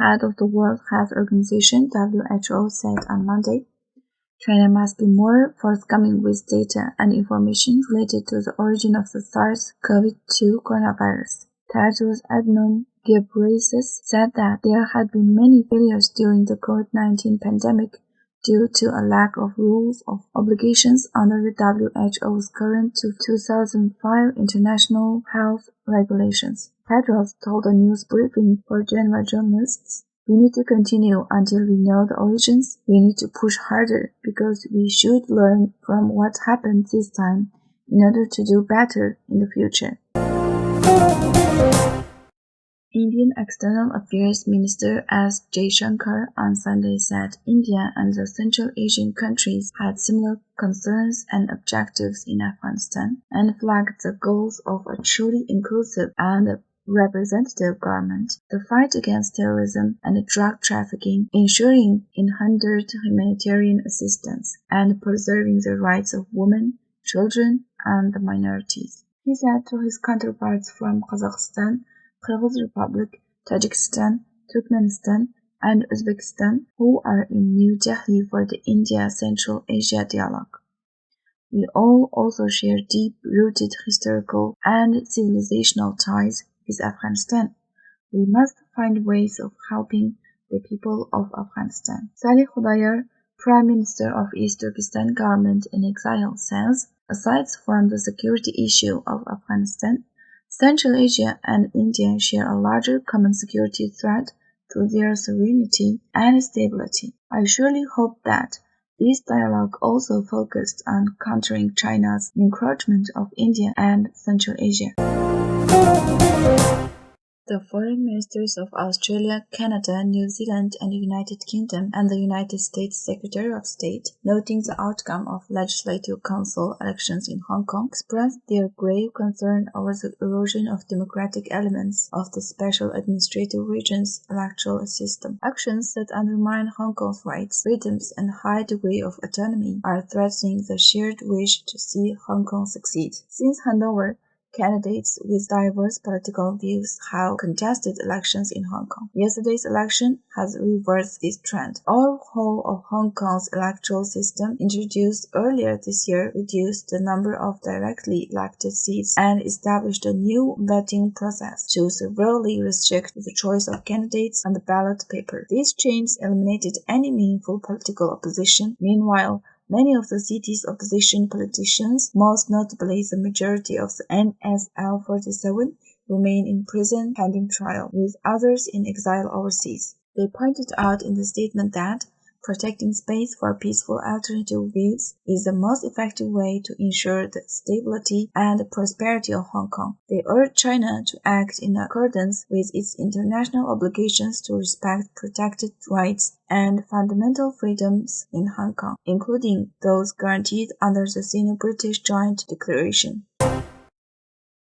head of the World Health Organization (WHO) said on Monday, China must be more forthcoming with data and information related to the origin of the SARS-CoV-2 coronavirus. Tedros Adhanom Ghebreyesus said that there had been many failures during the COVID-19 pandemic due to a lack of rules of obligations under the WHO's current 2005 international health regulations. Tedros told a news briefing for Geneva journalists, "We need to continue until we know the origins. We need to push harder because we should learn from what happened this time in order to do better in the future." Indian External Affairs Minister S. Jaishankar on Sunday said India and the Central Asian countries had similar concerns and objectives in Afghanistan and flagged the goals of a truly inclusive and representative government, the fight against terrorism and drug trafficking, ensuring unhindered humanitarian assistance, and preserving the rights of women, children, and the minorities. He said to his counterparts from Kazakhstan, Kyrgyz Republic, Tajikistan, Turkmenistan, and Uzbekistan, who are in New Delhi for the India-Central Asia dialogue. We all also share deep-rooted historical and civilizational ties with Afghanistan. We must find ways of helping the people of Afghanistan. Salih Hudaiyar, Prime Minister of East Turkistan Government-in-Exile, says, aside from the security issue of Afghanistan, Central Asia and India share a larger common security threat to their sovereignty and stability. I surely hope that this dialogue also focused on countering China's encroachment of India and Central Asia. The foreign ministers of Australia, Canada, New Zealand, and the United Kingdom and the United States Secretary of State, noting the outcome of Legislative Council elections in Hong Kong, expressed their grave concern over the erosion of democratic elements of the Special Administrative Region's electoral system. Actions that undermine Hong Kong's rights, freedoms, and high degree of autonomy are threatening the shared wish to see Hong Kong succeed. Since handover, candidates with diverse political views have contested elections in Hong Kong. Yesterday's election has reversed this trend. Overhaul of Hong Kong's electoral system introduced earlier this year reduced the number of directly elected seats and established a new vetting process to severely restrict the choice of candidates on the ballot paper. These changes eliminated any meaningful political opposition. Meanwhile, many of the city's opposition politicians, most notably the majority of the NSL 47, remain in prison pending trial, with others in exile overseas. They pointed out in the statement that protecting space for peaceful alternative views is the most effective way to ensure the stability and prosperity of Hong Kong. They urged China to act in accordance with its international obligations to respect protected rights and fundamental freedoms in Hong Kong, including those guaranteed under the Sino-British Joint Declaration.